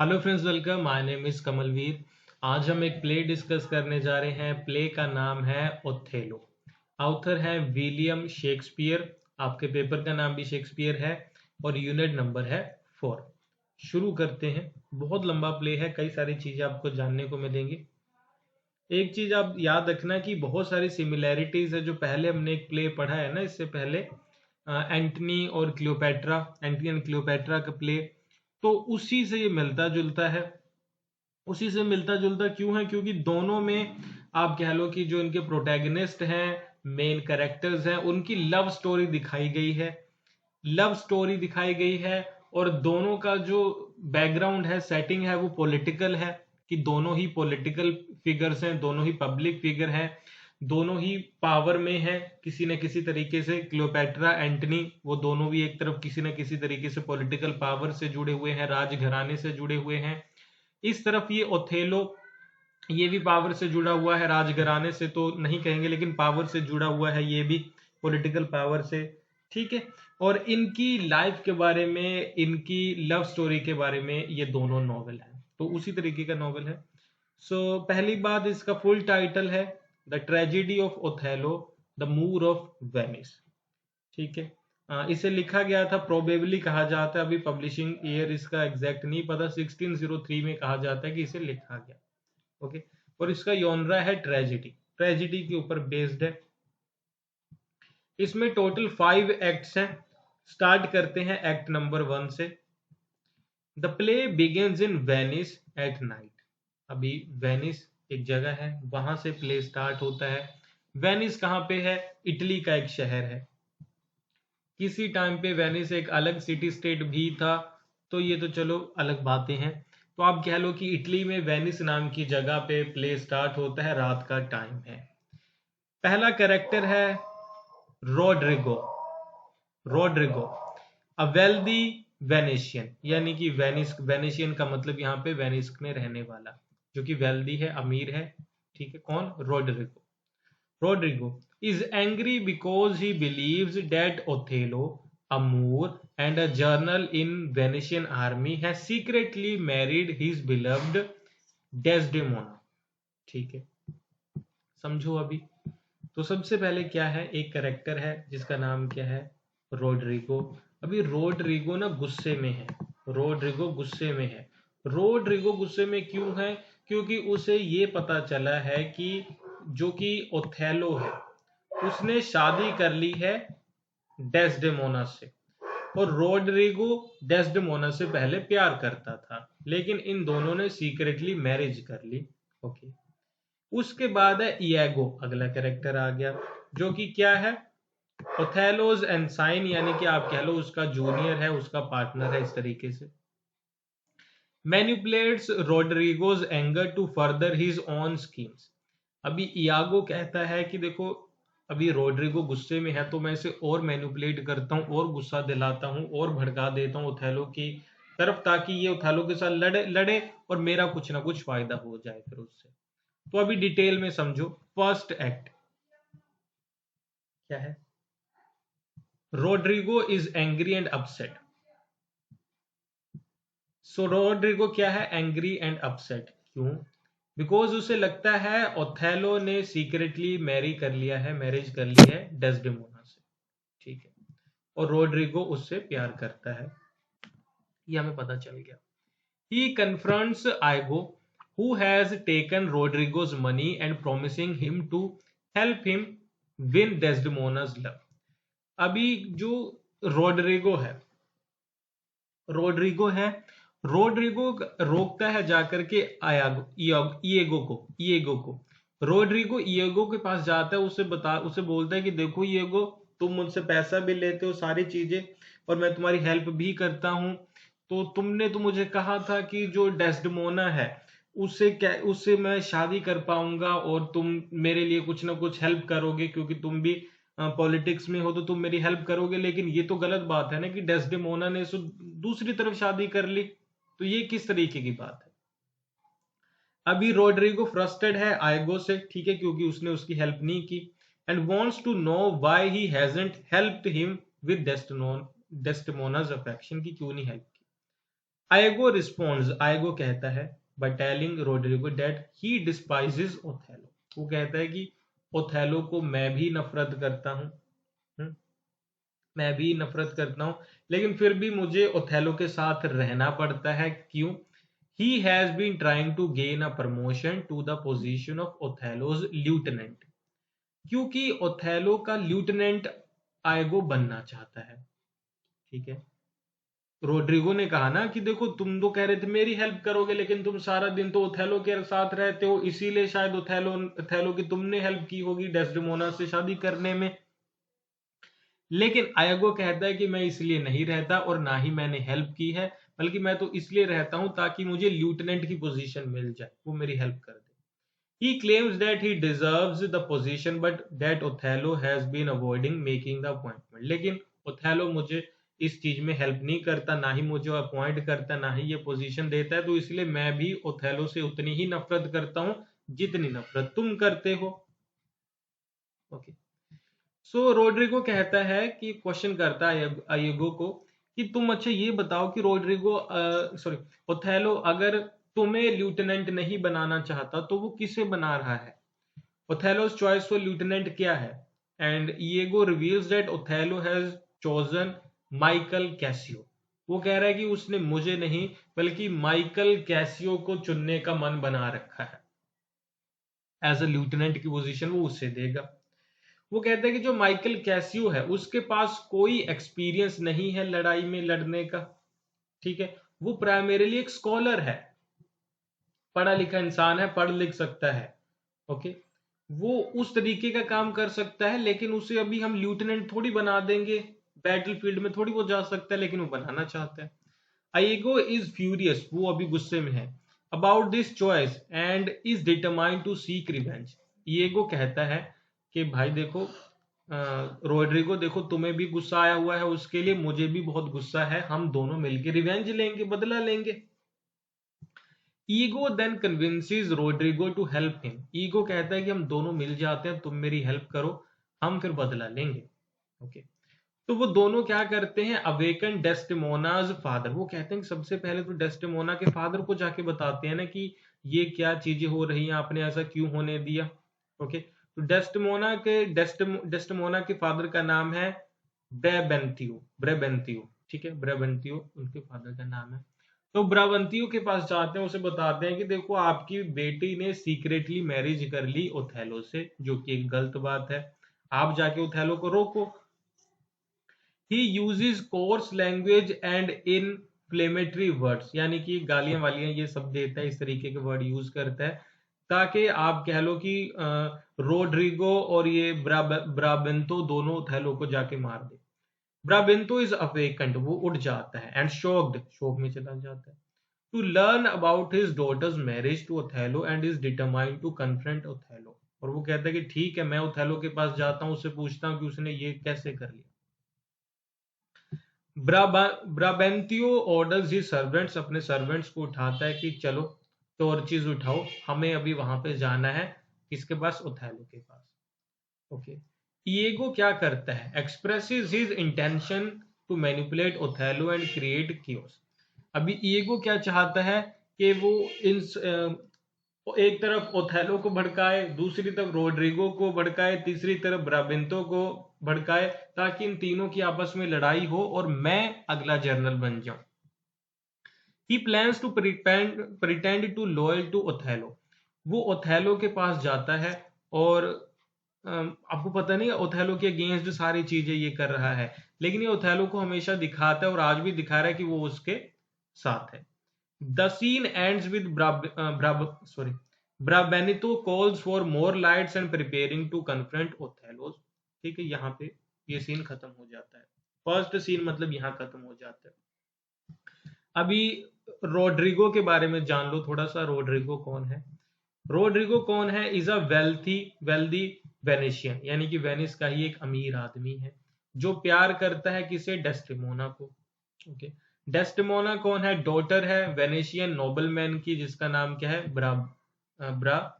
Hello friends, welcome. My name is Kamalveer. आज हम एक प्ले डिस्कस करने जा रहे हैं। प्ले का नाम है ओथेलो। ऑथर है विलियम शेक्सपियर। आपके पेपर का नाम भी शेक्सपियर है और यूनिट नंबर है 4। शुरू करते हैं। बहुत लंबा प्ले है, कई सारी चीजें आपको जानने को मिलेंगी। एक चीज आप याद रखना कि बहुत सारी सिमिलैरिटीज है जो पहले हमने एक प्ले पढ़ा है ना, इससे पहले एंटनी और क्लियोपेट्रा, एंटनी एंड क्लियोपेट्रा का प्ले, तो उसी से ये मिलता जुलता है। उसी से मिलता जुलता क्यों है? क्योंकि दोनों में आप कह लो कि जो इनके प्रोटैगनिस्ट हैं, मेन कैरेक्टर्स हैं, उनकी लव स्टोरी दिखाई गई है। लव स्टोरी दिखाई गई है और दोनों का जो बैकग्राउंड है, सेटिंग है, वो पॉलिटिकल है कि दोनों ही पॉलिटिकल फिगर्स हैं, दोनों ही पब्लिक फिगर हैं, दोनों ही पावर में हैं किसी न किसी तरीके से। क्लियोपेट्रा, एंटनी, वो दोनों भी एक तरफ किसी न किसी तरीके से पॉलिटिकल पावर से जुड़े हुए हैं, राजघराने से जुड़े हुए हैं। इस तरफ ये ओथेलो, ये भी पावर से जुड़ा हुआ है, राजघराने से तो नहीं कहेंगे लेकिन पावर से जुड़ा हुआ है, ये भी पॉलिटिकल पावर से। ठीक है। और इनकी लाइफ के बारे में, इनकी लव स्टोरी के बारे में ये दोनों नॉवल है, तो उसी तरीके का नॉवल है। पहली बात, इसका फुल टाइटल है the tragedy of Othello, the Moor of Venice. ठीक है। इसे लिखा गया था, प्रोबेबली कहा जाता है, अभी पब्लिशिंग ईयर इसका एग्जैक्ट नहीं पता, 1603 में कहा जाता है कि इसे लिखा गया। ओके। और इसका योनरा है ट्रेजिडी, ट्रेजिडी के ऊपर बेस्ड है। इसमें टोटल 5 एक्ट्स हैं। स्टार्ट करते हैं एक्ट नंबर 1 से। The play begins in Venice at night. अभी वेनिस एक जगह है, वहां से प्ले स्टार्ट होता है। वेनिस कहाँ पे है? इटली का एक शहर है। किसी टाइम पे वेनिस एक अलग सिटी स्टेट भी था, तो ये तो चलो अलग बातें हैं। तो आप कह लो कि इटली में वेनिस नाम की जगह पे प्ले स्टार्ट होता है, रात का टाइम है। पहला कैरेक्टर है Roderigo. Roderigo, a wealthy Venetian, यानी कि वेनेशियन का मतलब यहाँ पे वेनिस में रहने वाला, जो कि वेल्दी है, अमीर है। ठीक है। कौन? Rodrigo. Rodrigo is angry because he believes that Othello, a Moor and a general in Venetian army, has secretly married his beloved Desdemona. ठीक है, समझो अभी। तो सबसे पहले क्या है, एक करेक्टर है जिसका नाम क्या है? रोड्रिगो। अभी रोड्रिगो ना गुस्से में है। रोड्रिगो गुस्से में है। रोड्रिगो गुस्से में क्यों है? क्योंकि उसे ये पता चला है कि जो कि ओथेलो है, उसने शादी कर ली है डेस्डेमोना से। और रोड्रिगो डेस्डेमोना से पहले प्यार करता था, लेकिन इन दोनों ने सीक्रेटली मैरिज कर ली। ओके। उसके बाद है इयागो, अगला कैरेक्टर आ गया, जो कि क्या है? ओथेलोज एंसाइन, यानी कि आप कह लो उसका जूनियर है, उसका पार्टनर है, इस तरीके से। Manipulates Roderigo's anger to further his own schemes. अभी इयागो कहता है कि देखो, अभी रोड्रिगो गुस्से में है तो मैं इसे और मैनिपुलेट करता हूँ, और गुस्सा दिलाता हूँ, और भड़का देता हूँ ओथेलो की तरफ, ताकि ये ओथेलो के साथ लड़े लड़े और मेरा कुछ ना कुछ फायदा हो जाए फिर उससे। तो अभी डिटेल में समझो। फर्स्ट एक्ट क्या है? Roderigo is angry and upset. So Roderigo क्या है? Angry and upset. क्यों? बिकॉज उसे लगता है ओथेलो ने सीक्रेटली मैरी कर लिया है, मैरिज कर ली है डेस्डेमोना से। ठीक है। और रोड्रिगो उससे प्यार करता है, ये हमें पता चल गया। He confronts Iago, who has taken Rodrigo's money and promising him to help him win Desdemona's love. अभी जो रोड्रिगो है, रोड्रिगो है, रोड्रिगो रोकता है जाकर के आयागो, ईगो को। रोड्रिगो ईगो के पास जाता है, उसे बोलता है कि देखो ईगो, तुम मुझसे पैसा भी लेते हो, सारी चीजें, और मैं तुम्हारी हेल्प भी करता हूं। तो तुमने तो मुझे कहा था कि जो डेस्डेमोना है उससे मैं शादी कर पाऊंगा और तुम मेरे लिए कुछ ना कुछ हेल्प करोगे, क्योंकि तुम भी पॉलिटिक्स में हो तो तुम मेरी हेल्प करोगे। लेकिन ये तो गलत बात है ना कि डेस्डेमोना ने दूसरी तरफ शादी कर ली, तो ये किस तरीके की बात है? अभी रोड्रिगो फ्रस्ट्रेटेड है आइगो से, ठीक है, क्योंकि उसने उसकी हेल्प नहीं की, and wants to know why he hasn't helped him with Desdemona's affection, की क्यों नहीं हेल्प की। आएगो रिस्पॉन्ड्स, आएगो कहता है by telling Roderigo that he despises Othello, वो कहता है कि ओथेलो को मैं भी नफरत करता हूँ, मैं भी नफरत करता हूँ, लेकिन फिर भी मुझे ओथेलो के साथ रहना पड़ता है। क्यों? He has been trying to gain a promotion to the position of Othello's lieutenant, क्योंकि ओथेलो का ल्यूटेनेंट आएगो बनना चाहता है। ठीक है, रोड्रिगो ने कहा ना कि देखो तुम तो कह रहे थे मेरी हेल्प करोगे, लेकिन तुम सारा दिन तो ओथेलो के साथ रहते हो, इसीलिए शायद ओथेलो की तुमने हेल्प की होगी डेस्डेमोना से शादी करने में। लेकिन आयागो कहता है कि मैं इसलिए नहीं रहता और ना ही मैंने हेल्प की है, बल्कि मैं तो इसलिए रहता हूं ताकि मुझे ल्यूटेनेंट की पोजीशन मिल जाए, वो मेरी हेल्प कर दे। He claims that he deserves the position but that Othello has been avoiding making the appointment. लेकिन ओथेलो मुझे इस चीज में हेल्प नहीं करता, ना ही मुझे अपॉइंट करता, ना ही ये पोजीशन देता है, तो इसलिए मैं भी ओथेलो से उतनी ही नफरत करता हूं जितनी नफरत तुम करते हो। ओके, सो रोड्रिगो कहता है कि क्वेश्चन करता है आयगो को कि तुम अच्छा ये बताओ कि रोड्रिगो सॉरी ओथेलो अगर तुम्हें ल्यूटेनेंट नहीं बनाना चाहता तो वो किसे बना रहा है? ओथेलो's choice for lieutenant क्या है? And Iago reveals that Othello has chosen Michael Casio. वो कह रहा है कि उसने मुझे नहीं बल्कि माइकल कैसियो को चुनने का मन बना रखा है, एज अ ल्यूटेनेंट की पोजीशन वो उसे देगा। वो कहता है कि जो माइकल कैसियो है उसके पास कोई एक्सपीरियंस नहीं है लड़ाई में लड़ने का। ठीक है, वो प्राइमरीली एक स्कॉलर है, पढ़ा लिखा इंसान है, पढ़ लिख सकता है। ओके, वो उस तरीके का काम कर सकता है, लेकिन उसे अभी हम ल्यूटेनेंट थोड़ी बना देंगे, बैटलफील्ड में थोड़ी वो जा सकता है, लेकिन वो बनाना चाहता है। आइगो इज फ्यूरियस, वो अभी गुस्से में है, about this choice and is determined to seek revenge. Iago कहता है कि भाई देखो रोड्रिगो, देखो तुम्हें भी गुस्सा आया हुआ है उसके लिए, मुझे भी बहुत गुस्सा है, हम दोनों मिलकर रिवेंज लेंगे, बदला लेंगे। Iago then convinces Roderigo to help him. Iago कहता है कि हम दोनों मिल जाते हैं, तुम मेरी हेल्प करो, हम फिर बदला लेंगे। ओके, तो वो दोनों क्या करते हैं, अवेकन डेस्टिमोनाज फादर। वो कहते हैं कि सबसे पहले तो डेस्टिमोना के फादर को जाके बताते हैं ना कि ये क्या चीजें हो रही हैं, आपने ऐसा क्यों होने दिया। ओके, तो डेस्टिमोना के फादर का नाम है ब्रेबेंतियो। ठीक है, ब्रेबेंतियो उनके फादर का नाम है। तो ब्राबंतियो के पास जाते हैं, उसे बताते हैं कि देखो आपकी बेटी ने सीक्रेटली मैरिज कर ली ओथेलो से, जो कि एक गलत बात है, आप जाके ओथेलो को रोको। He uses course language and inflammatory words, यानी कि गालियां वालियां ये सब देता है, इस तरीके के वर्ड यूज करता है ताकि आप कह लो कि रोड्रिगो और ये ब्राबेंतो दोनों ओथेलो को जाके मार दे। ब्राबेंतो इज अवेकंड, वो उठ जाता है, एंड शॉक्ड, शोक में चला जाता है, to learn about his daughter's marriage to Othello and is determined to confront Othello. और वो कहता है कि ठीक है, मैं ओथेलो के पास जाता हूँ, उससे पूछता हूँ कि उसने ये कैसे कर लिया। ब्राबेंतियो ऑर्डर्स ही सर्वेंट्स, अपने सर्वेंट्स को उठाता है कि चलो टॉर्चेस उठाओ, हमें अभी वहां पे जाना है, किसके पास, ओथेलो के पास। ओके, ईगो क्या करता है, expresses his intention to manipulate Othello and create chaos. अभी ईगो क्या चाहता है कि वो इन एक तरफ ओथेलो को भड़काए, दूसरी तरफ रोड्रिगो को भड़काए, तीसरी तरफ ब्राबेंतो को भड़काए, ताकि इन तीनों की आपस में लड़ाई हो और मैं अगला जनरल बन जाऊं। He plans to pretend to loyal to Othello. वो ओथेलो के पास जाता है और आपको पता नहीं ओथेलो के अगेंस्ट सारी चीजें ये कर रहा है, लेकिन ये ओथेलो को हमेशा दिखाता है और आज भी दिखा रहा है कि वो उसके साथ है। The scene ends with Brabenito calls for more lights and preparing to confront Othello। ठीक है, यहाँ पे ये सीन खत्म हो जाता है, फर्स्ट सीन मतलब यहाँ खत्म हो जाता है। अभी रोड्रिगो के बारे में जान लो थोड़ा सा, रोड्रिगो कौन है? रोड्रिगो कौन है? इज अ वेल्दी वेनेशियन, यानी कि वेनिस का ही एक अमीर आदमी है, जो प्यार करता है किसे, डेस्टिमोना को। ओके, डेस्टिमोना कौन है? डॉटर है वेनेशियन नोबलमैन की, जिसका नाम क्या है, ब्रा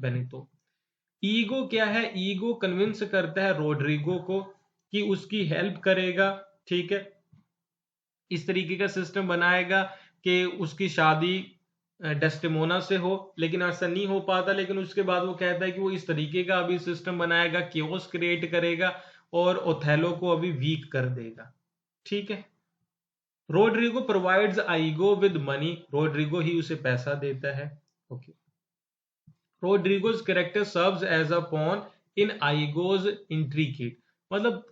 बेनितो। ईगो क्या है? ईगो कन्विंस करता है रोड्रिगो को कि उसकी हेल्प करेगा। ठीक है, इस तरीके का सिस्टम बनाएगा कि उसकी शादी डेस्टिमोना से हो, लेकिन ऐसा नहीं हो पाता। लेकिन उसके बाद वो कहता है कि वो इस तरीके का अभी सिस्टम बनाएगा, केओस क्रिएट करेगा और ओथेलो को अभी वीक कर देगा। ठीक है। Rodrigo provides Iago with money, Rodrigo ही उसे पैसा देता है। Okay. Rodrigo's character serves as a pawn in Iago's intricate, मतलब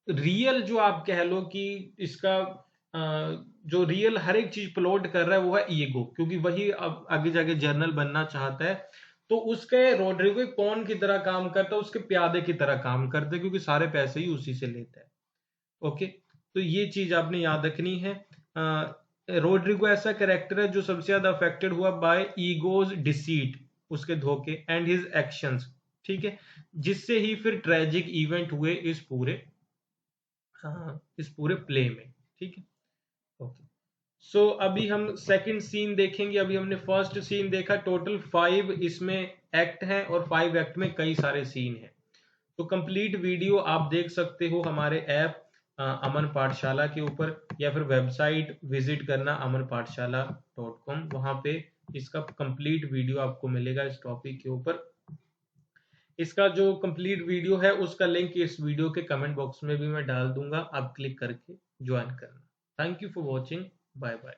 रियल जो आप कह लो कि इसका जो रियल हर एक चीज प्लॉट कर रहा है वो है ईगो, क्योंकि वही अब आगे जाके जर्नल बनना चाहता है। तो उसके रोड्रिगो एक पॉन की तरह काम करता है, उसके प्यादे की तरह काम करता है, क्योंकि सारे पैसे ही उसी से लेता है। ओके। तो ये चीज आपने याद रखनी है। रोड्रिगो ऐसा कैरेक्टर है जो सबसे ज्यादा अफेक्टेड हुआ बाय ईगोज डिसीट, उसके धोखे, एंड हिज एक्शंस। ठीक है। जिससे ही फिर ट्रेजिक इवेंट हुए इस पूरे प्ले में। ठीक है। ओके। सो अभी हम सेकंड सीन देखेंगे। अभी हमने फर्स्ट सीन देखा, टोटल 5 इसमें एक्ट हैं और 5 एक्ट में कई सारे सीन हैं। तो कंप्लीट वीडियो आप देख सकते हो हमारे ऐप अमन पाठशाला के ऊपर, या फिर वेबसाइट विजिट करना amanpathshala.com, वहां पे इसका कंप्लीट वीडियो आपको मिलेगा इस टॉपिक के ऊपर। इसका जो कंप्लीट वीडियो है उसका लिंक इस वीडियो के कमेंट बॉक्स में भी मैं डाल दूंगा, आप क्लिक करके ज्वाइन करना। Thank you for watching. Bye bye.